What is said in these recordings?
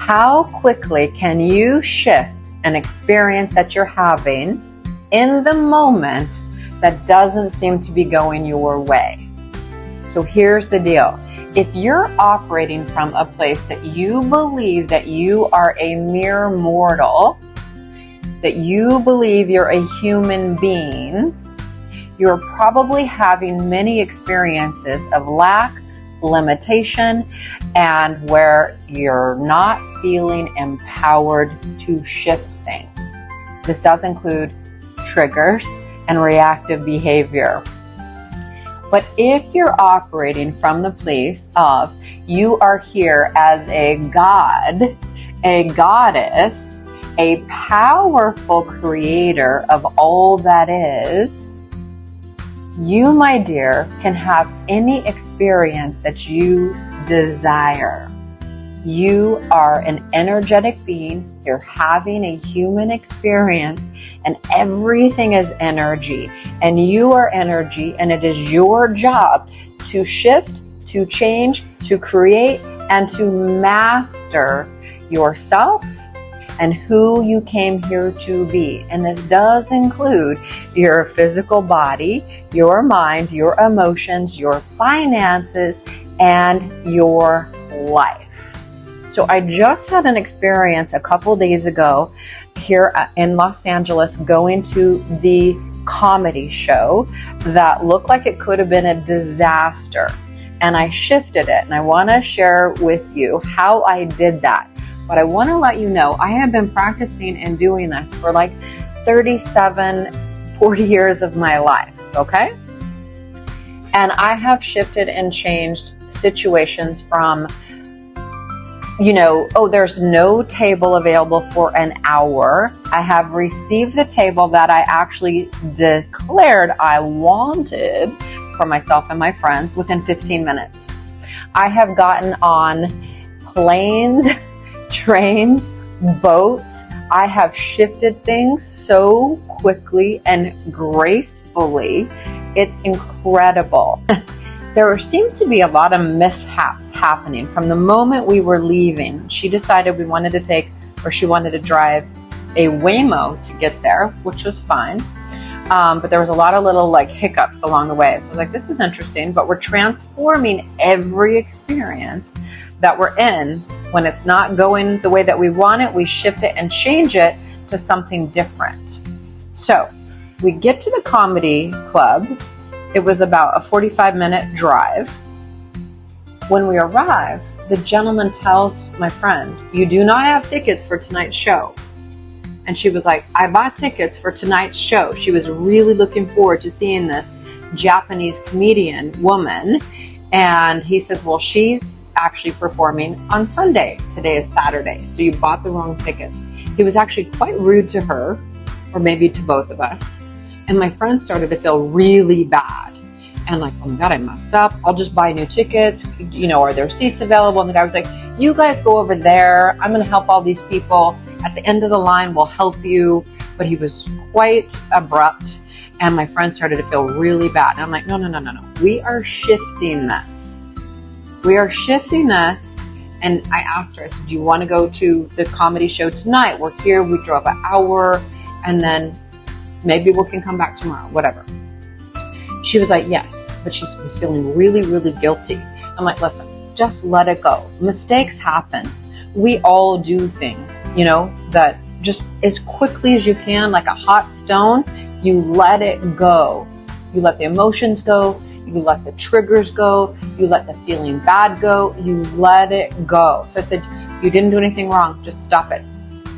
How quickly can you shift an experience that you're having in the moment that doesn't seem to be going your way? So here's the deal. If you're operating from a place that you believe that you are a mere mortal, that you believe you're a human being, you're probably having many experiences of lack, limitation, and where you're not feeling empowered to shift things. This does include triggers and reactive behavior. But if you're operating from the place of you are here as a god, a goddess, a powerful creator of all that is, you, my dear, can have any experience that you desire. You are an energetic being. You're having a human experience, and everything is energy, and you are energy, and it is your job to shift, to change, to create, and to master yourself and who you came here to be. And this does include your physical body, your mind, your emotions, your finances, and your life. So I just had an experience a couple days ago here in Los Angeles going to the comedy show that looked like it could have been a disaster. And I shifted it, and I want to share with you how I did that. But I want to let you know, I have been practicing and doing this for like 37, 40 years of my life, okay? And I have shifted and changed situations from, there's no table available for an hour. I have received the table that I actually declared I wanted for myself and my friends within 15 minutes. I have gotten on planes, trains, boats. I have shifted things so quickly and gracefully. It's incredible. There seemed to be a lot of mishaps happening from the moment we were leaving. She decided she wanted to drive a Waymo to get there, which was fine. But there was a lot of little hiccups along the way. So I was like, this is interesting, but we're transforming every experience that we're in. When it's not going the way that we want it, we shift it and change it to something different. So we get to the comedy club. It was about a 45-minute drive. When we arrive, the gentleman tells my friend, "You do not have tickets for tonight's show." And she was like, "I bought tickets for tonight's show." She was really looking forward to seeing this Japanese comedian woman. And he says, "Well, she's actually performing on Sunday. Today is Saturday. So you bought the wrong tickets." He was actually quite rude to her, or maybe to both of us. And my friend started to feel really bad. And oh my God, I messed up. I'll just buy new tickets. Are there seats available? And the guy was like, "You guys go over there. I'm going to help all these people. At the end of the line, we'll help you." But he was quite abrupt. And my friend started to feel really bad. And I'm like, no. We are shifting this. We are shifting this. And I asked her, I said, "Do you want to go to the comedy show tonight? We're here. We drove an hour. And then maybe we can come back tomorrow, whatever." She was like, "Yes." But she was feeling really, really guilty. I'm like, listen, just let it go. Mistakes happen. We all do things, that just as quickly as you can, like a hot stone, you let it go. You let the emotions go. You let the triggers go. You let the feeling bad go. You let it go. So I said, "You didn't do anything wrong. Just stop it.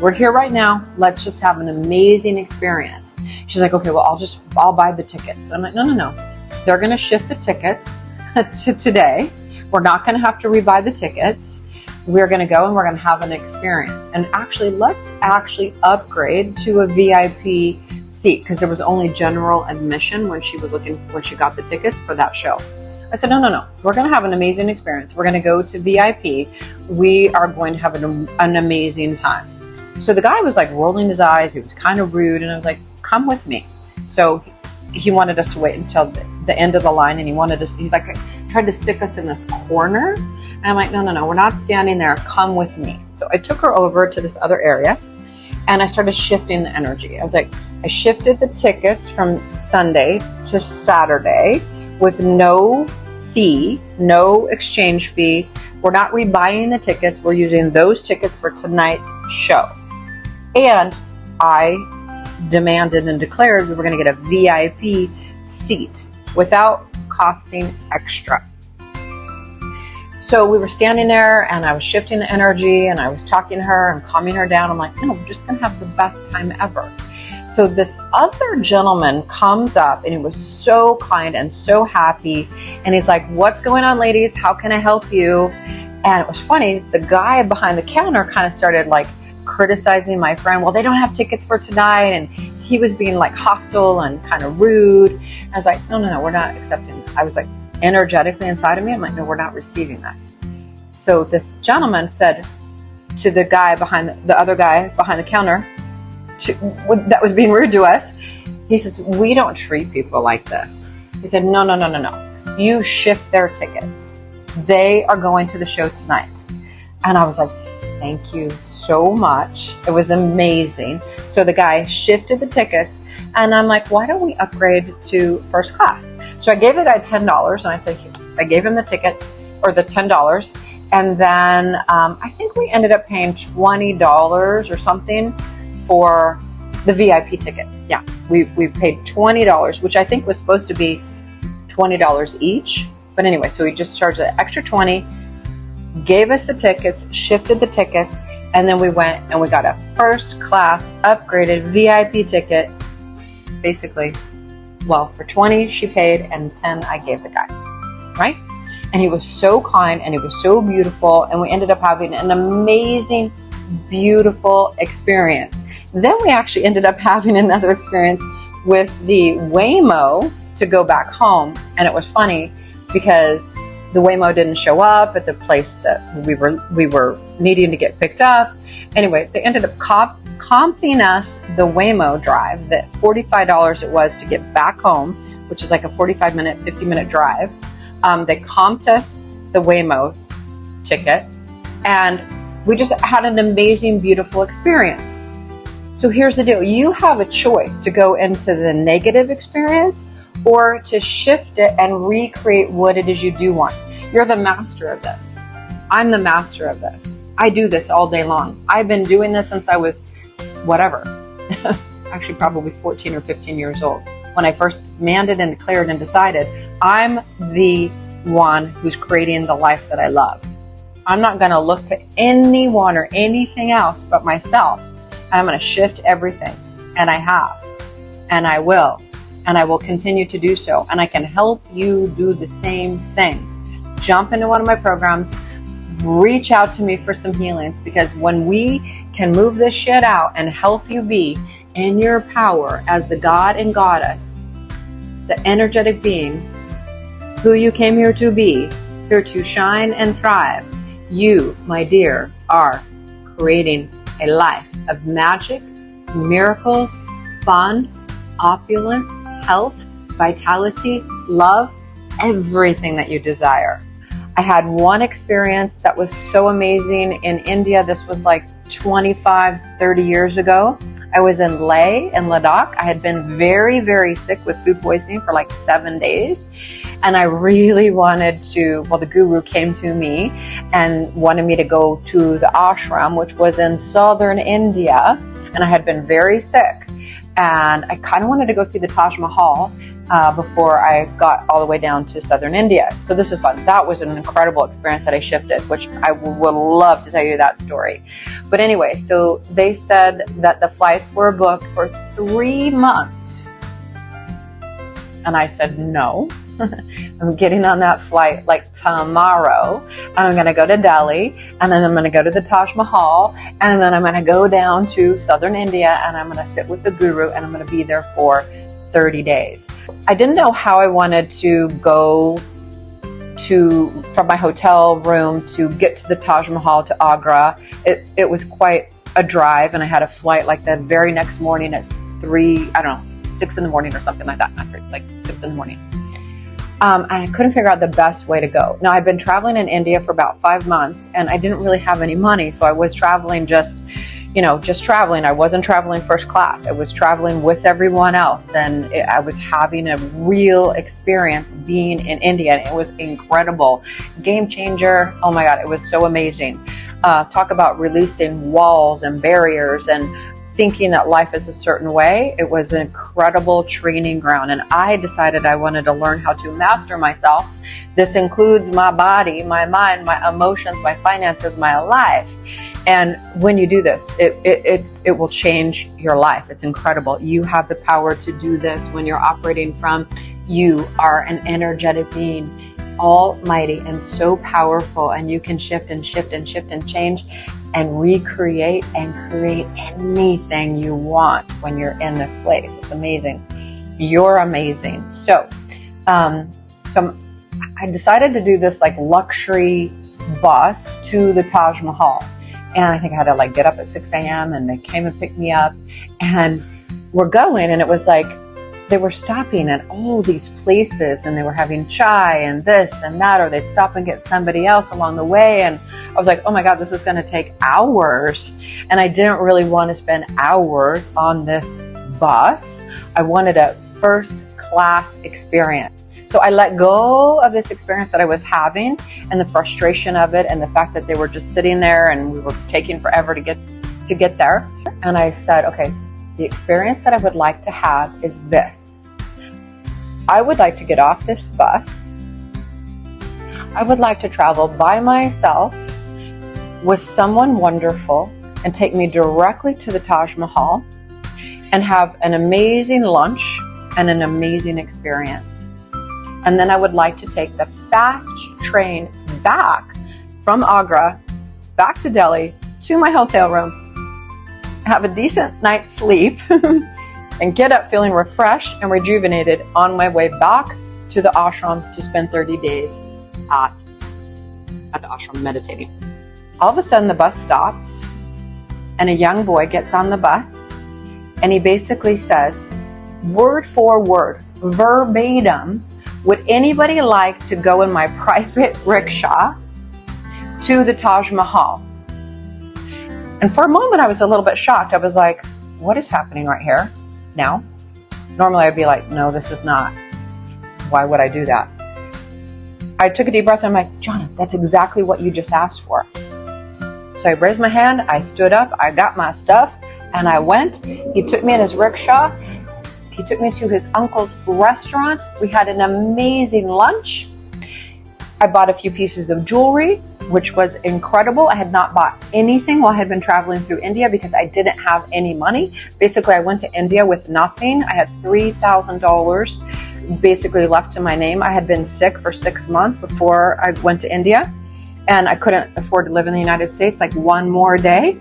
We're here right now. Let's just have an amazing experience." She's like, "Okay, well, I'll buy the tickets." I'm like, no. They're going to shift the tickets to today. We're not going to have to rebuy the tickets. We're going to go and we're going to have an experience. And let's upgrade to a VIP seat, because there was only general admission when she got the tickets for that show. I said, no. We're going to have an amazing experience. We're going to go to VIP. We are going to have an amazing time. So the guy was rolling his eyes. He was kind of rude. And I was like, "Come with me." So he wanted us to wait until the end of the line. And he tried to stick us in this corner. And I'm like, no, we're not standing there. Come with me. So I took her over to this other area and I started shifting the energy. I was like, I shifted the tickets from Sunday to Saturday with no fee, no exchange fee. We're not rebuying the tickets. We're using those tickets for tonight's show. And I demanded and declared we were going to get a VIP seat without costing extra. So we were standing there and I was shifting the energy and I was talking to her and calming her down. I'm like, no, we're just going to have the best time ever. So this other gentleman comes up and he was so kind and so happy. And he's like, what's going on, ladies? How can I help you? And it was funny. The guy behind the counter kind of started like criticizing my friend. Well, they don't have tickets for tonight. And he was being like hostile and kind of rude. And I was like, no, we're not accepting. I was like energetically inside of me. I'm like, no, we're not receiving this. So this gentleman said to the guy behind the other guy behind the counter that was being rude to us, he says, we don't treat people like this. He said, no. You shift their tickets. They are going to the show tonight. And I was like, thank you so much. It was amazing. So the guy shifted the tickets and I'm like, why don't we upgrade to first class? So I gave the guy $10 and I said, I gave him the tickets or the $10. And then I think we ended up paying $20 or something for the VIP ticket. Yeah, we paid $20, which I think was supposed to be $20 each. But anyway, so we just charged an extra $20, gave us the tickets, shifted the tickets, and then we went and we got a first class upgraded VIP ticket. Basically, well, for $20 she paid and $10 I gave the guy, right? And he was so kind and he was so beautiful and we ended up having an amazing, beautiful experience. Then we actually ended up having another experience with the Waymo to go back home. And it was funny because the Waymo didn't show up at the place that we were needing to get picked up. Anyway, they ended up comping us the Waymo drive, that $45 it was to get back home, which is like a 45-minute, 50-minute drive. They comped us the Waymo ticket, and we just had an amazing, beautiful experience. So here's the deal. You have a choice to go into the negative experience or to shift it and recreate what it is you do want. You're the master of this. I'm the master of this. I do this all day long. I've been doing this since I was actually probably 14 or 15 years old. When I first demanded and declared and decided, I'm the one who's creating the life that I love. I'm not going to look to anyone or anything else but myself. I'm going to shift everything. And I have. And I will. And I will continue to do so. And I can help you do the same thing. Jump into one of my programs. Reach out to me for some healings. Because when we can move this shit out and help you be in your power as the God and Goddess, the energetic being, who you came here to be, here to shine and thrive, you, my dear, are creating a life of magic, miracles, fun, opulence, health, vitality, love, everything that you desire. I had one experience that was so amazing in India. This was like 25, 30 years ago. I was in Leh in Ladakh. I had been very, very sick with food poisoning for like 7 days. And I really wanted to, well, the guru came to me and wanted me to go to the ashram, which was in southern India. And I had been very sick. And I kind of wanted to go see the Taj Mahal before I got all the way down to southern India. So this is fun. That was an incredible experience that I shifted, which I would love to tell you that story. But anyway, so they said that the flights were booked for 3 months. And I said, no. I'm getting on that flight like tomorrow. And I'm going to go to Delhi. And then I'm going to go to the Taj Mahal. And then I'm going to go down to southern India. And I'm going to sit with the guru. And I'm going to be there for 30 days. I didn't know how I wanted to go from my hotel room to get to the Taj Mahal to Agra. It was quite a drive. And I had a flight like the very next morning at 6 in the morning or something like that. Not like 6 in the morning. And I couldn't figure out the best way to go. Now, I'd been traveling in India for about 5 months, and I didn't really have any money, so I was traveling just traveling. I wasn't traveling first class. I was traveling with everyone else, and I was having a real experience being in India, and it was incredible. Game changer. Oh my God, it was so amazing. Talk about releasing walls and barriers and thinking that life is a certain way. It was an incredible training ground, and I decided I wanted to learn how to master myself. This includes my body, my mind, my emotions, my finances, my life. And when you do this, it will change your life. It's incredible. You have the power to do this when you're operating from you are an energetic being, almighty and so powerful, and you can shift and shift and shift and change and recreate and create anything you want when you're in this place. It's amazing. You're amazing. So I decided to do this like luxury bus to the Taj Mahal. And I think I had to like get up at 6 a.m. and they came and picked me up, and we're going, and it was like they were stopping at all these places, and they were having chai and this and that, or they'd stop and get somebody else along the way. And I was like, oh my God, this is going to take hours. And I didn't really want to spend hours on this bus. I wanted a first class experience. So I let go of this experience that I was having and the frustration of it and the fact that they were just sitting there and we were taking forever to get there. And I said, okay, the experience that I would like to have is this. I would like to get off this bus. I would like to travel by myself with someone wonderful and take me directly to the Taj Mahal and have an amazing lunch and an amazing experience. And then I would like to take the fast train back from Agra, back to Delhi, to my hotel room, have a decent night's sleep, and get up feeling refreshed and rejuvenated on my way back to the ashram to spend 30 days at the ashram meditating. All of a sudden the bus stops and a young boy gets on the bus, and he basically says, word for word, verbatim, would anybody like to go in my private rickshaw to the Taj Mahal? And for a moment, I was a little bit shocked. I was like, what is happening right here now? Normally, I'd be like, no, this is not. Why would I do that? I took a deep breath and I'm like, Johnna, that's exactly what you just asked for. So I raised my hand, I stood up, I got my stuff, and I went. He took me in his rickshaw. He took me to his uncle's restaurant. We had an amazing lunch. I bought a few pieces of jewelry, which was incredible. I had not bought anything while I had been traveling through India because I didn't have any money. Basically, I went to India with nothing. I had $3,000 basically left to my name. I had been sick for 6 months before I went to India, and I couldn't afford to live in the United States like one more day.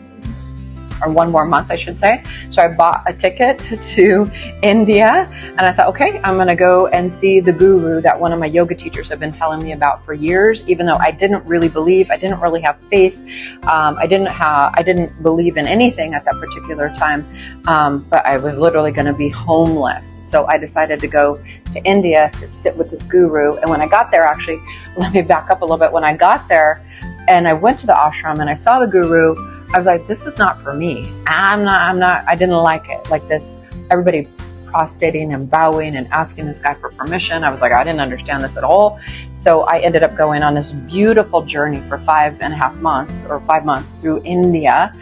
Or 1 more month, I should say. So I bought a ticket to India, and I thought, okay, I'm going to go and see the guru that one of my yoga teachers have been telling me about for years, even though I didn't really believe, I didn't really have faith. I didn't believe in anything at that particular time. But I was literally going to be homeless. So I decided to go to India to sit with this guru. And when I got there, actually, let me back up a little bit. When I got there and I went to the ashram and I saw the guru, I was like, this is not for me. I didn't like it. Like this, everybody prostrating and bowing and asking this guy for permission. I was like, I didn't understand this at all. So I ended up going on this beautiful journey for 5.5 months or 5 months through India,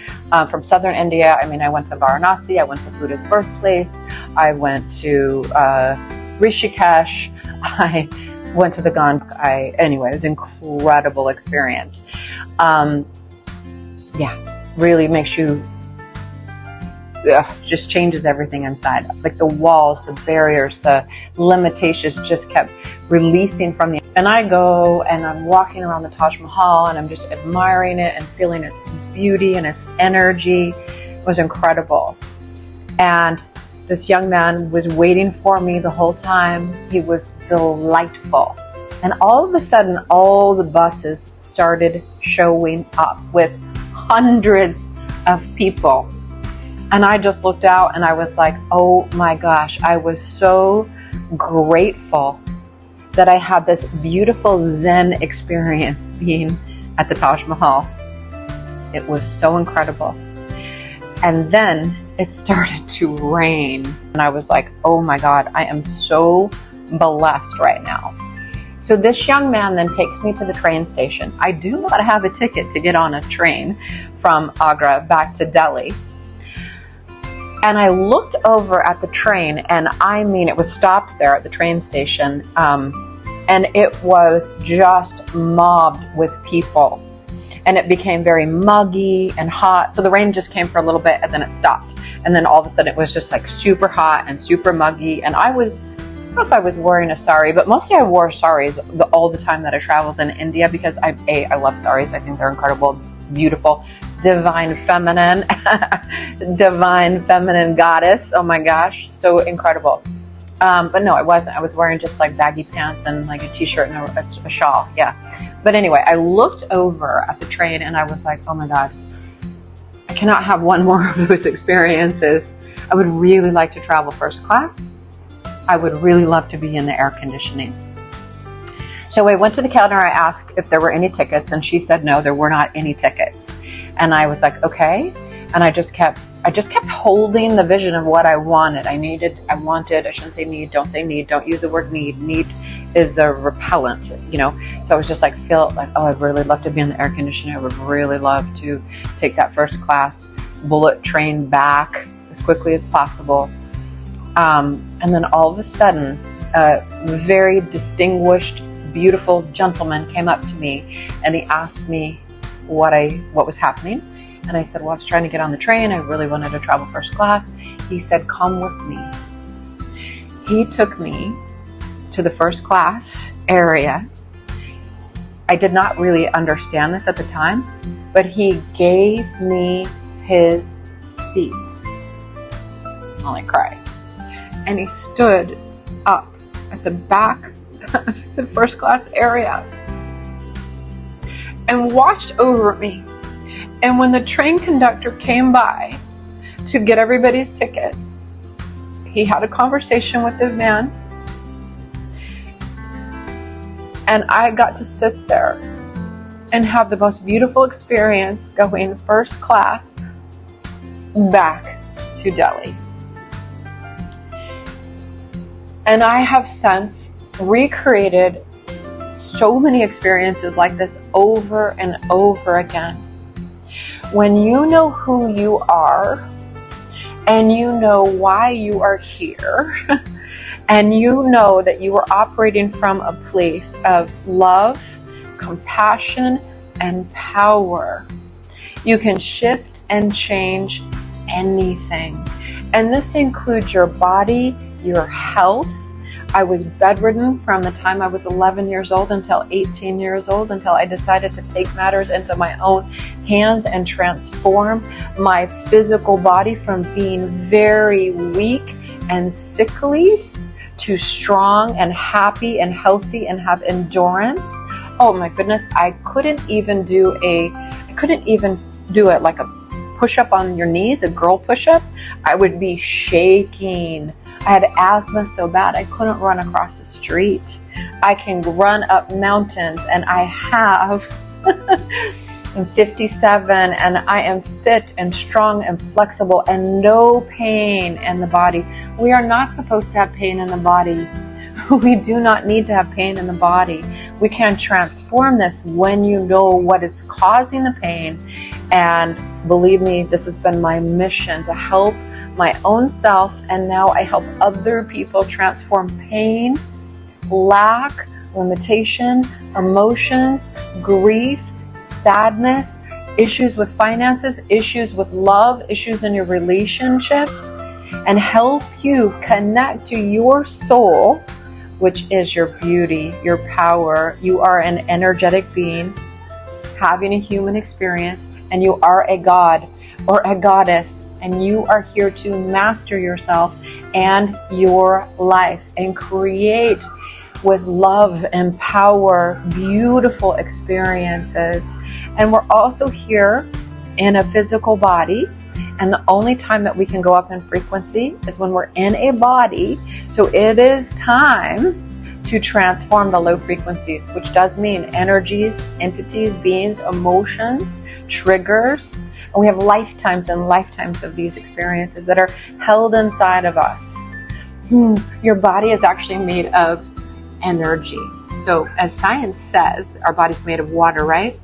from southern India. I mean, I went to Varanasi. I went to Buddha's birthplace. I went to Rishikesh. I went to the Ganges. Anyway, it was an incredible experience. Really makes you, just changes everything inside. Like the walls, the barriers, the limitations just kept releasing from me. And I go and I'm walking around the Taj Mahal and I'm just admiring it and feeling its beauty and its energy. It was incredible. And this young man was waiting for me the whole time. He was delightful. And all of a sudden, all the buses started showing up with hundreds of people. And I just looked out and I was like, oh my gosh, I was so grateful that I had this beautiful Zen experience being at the Taj Mahal. It was so incredible. And then it started to rain. And I was like, oh my God, I am so blessed right now. So this young man then takes me to the train station. I do not have a ticket to get on a train from Agra back to Delhi. And I looked over at the train, and I mean, it was stopped there at the train station. And it was just mobbed with people. And it became very muggy and hot. So the rain just came for a little bit and then it stopped. And then all of a sudden it was just like super hot and super muggy. And I don't know if I was wearing a sari, but mostly I wore saris all the time that I traveled in India because I love saris. I think they're incredible, beautiful, divine feminine goddess. Oh my gosh, so incredible. But no, I wasn't. I was wearing just like baggy pants and like a t-shirt and a shawl. Yeah. But anyway, I looked over at the train and I was like, oh my God, I cannot have one more of those experiences. I would really like to travel first class. I would really love to be in the air conditioning. So I went to the counter. I asked if there were any tickets, and she said no, there were not any tickets. And I was like, okay. And I just kept holding the vision of what I wanted. I shouldn't say need, don't say need, don't use the word need. Need is a repellent, So I was just like, I'd really love to be in the air conditioner. I would really love to take that first class bullet train back as quickly as possible. And then all of a sudden, a very distinguished, beautiful gentleman came up to me and he asked me what was happening. And I said, well, I was trying to get on the train. I really wanted to travel first class. He said, come with me. He took me to the first class area. I did not really understand this at the time, but he gave me his seat. I'll like cry. And he stood up at the back of the first class area and watched over me. And when the train conductor came by to get everybody's tickets, he had a conversation with the man. And I got to sit there and have the most beautiful experience going first class back to Delhi. And I have since recreated so many experiences like this over and over again. When you know who you are and you know why you are here and you know that you are operating from a place of love, compassion, and power, you can shift and change anything. And this includes your body, your health. I was bedridden from the time I was 11 years old until 18 years old, until I decided to take matters into my own hands and transform my physical body from being very weak and sickly to strong and happy and healthy and have endurance. Oh my goodness, I couldn't even do it like a push-up on your knees, a girl push-up. I would be shaking. I had asthma so bad I couldn't run across the street. I can run up mountains, and I have. I'm 57 and I am fit and strong and flexible and no pain in the body. We are not supposed to have pain in the body. We do not need to have pain in the body. We can transform this when you know what is causing the pain. And believe me, this has been my mission to help my own self, and now I help other people transform pain, lack, limitation, emotions, grief, sadness, issues with finances, issues with love, issues in your relationships, and help you connect to your soul, which is your beauty, your power. You are an energetic being having a human experience, and you are a god or a goddess. And you are here to master yourself and your life and create with love and power beautiful experiences. And we're also here in a physical body. And the only time that we can go up in frequency is when we're in a body. So it is time to transform the low frequencies, which does mean energies, entities, beings, emotions, triggers. And we have lifetimes and lifetimes of these experiences that are held inside of us. Your body is actually made of energy. So as science says, our body's made of water, right?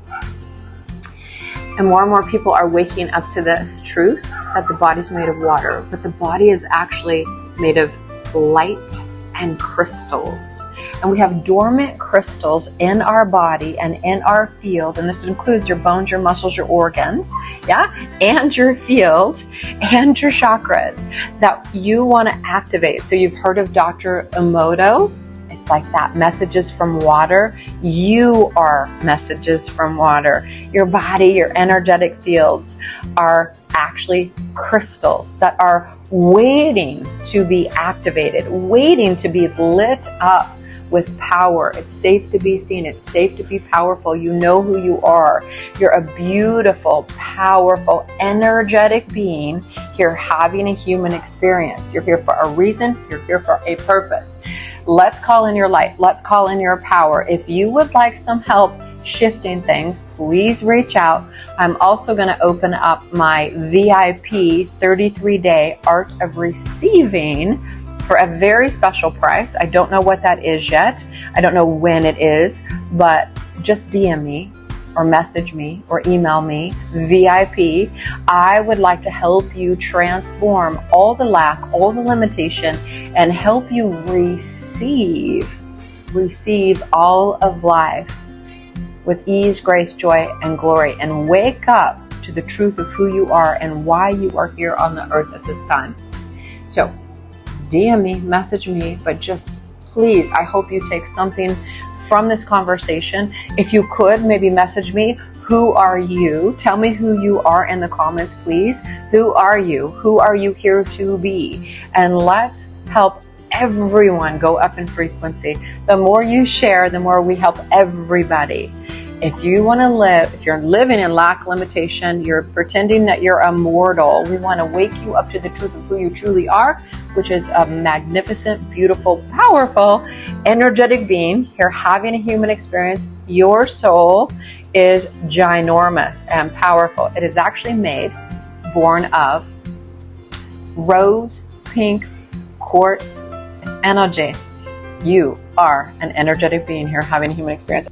And more people are waking up to this truth that the body's made of water, but the body is actually made of light and crystals. And we have dormant crystals in our body and in our field, and this includes your bones, your muscles, your organs, and your field and your chakras that you want to activate. So you've heard of Dr. Emoto. It's like that, messages from water. You are messages from water. Your body, your energetic fields are actually crystals that are waiting to be activated, waiting to be lit up with power. It's safe to be seen. It's safe to be powerful. You know who you are. You're a beautiful, powerful, energetic being here having a human experience. You're here for a reason. You're here for a purpose. Let's call in your light. Let's call in your power. If you would like some help shifting things, please reach out. I'm also going to open up my VIP 33-day Art of Receiving for a very special price. I don't know what that is yet. I don't know when it is, but just DM me or message me or email me, VIP. I would like to help you transform all the lack, all the limitation, and help you receive all of life with ease, grace, joy, and glory, and wake up to the truth of who you are and why you are here on the earth at this time. So DM me, message me, but just please, I hope you take something from this conversation. If you could, maybe message me, who are you? Tell me who you are in the comments, please. Who are you? Who are you here to be? And let's help everyone go up in frequency. The more you share, the more we help everybody. If you want to live, if you're living in lack, limitation, you're pretending that you're immortal, we want to wake you up to the truth of who you truly are, which is a magnificent, beautiful, powerful, energetic being here having a human experience. Your soul is ginormous and powerful. It is actually born of rose pink quartz energy. You are an energetic being here having a human experience.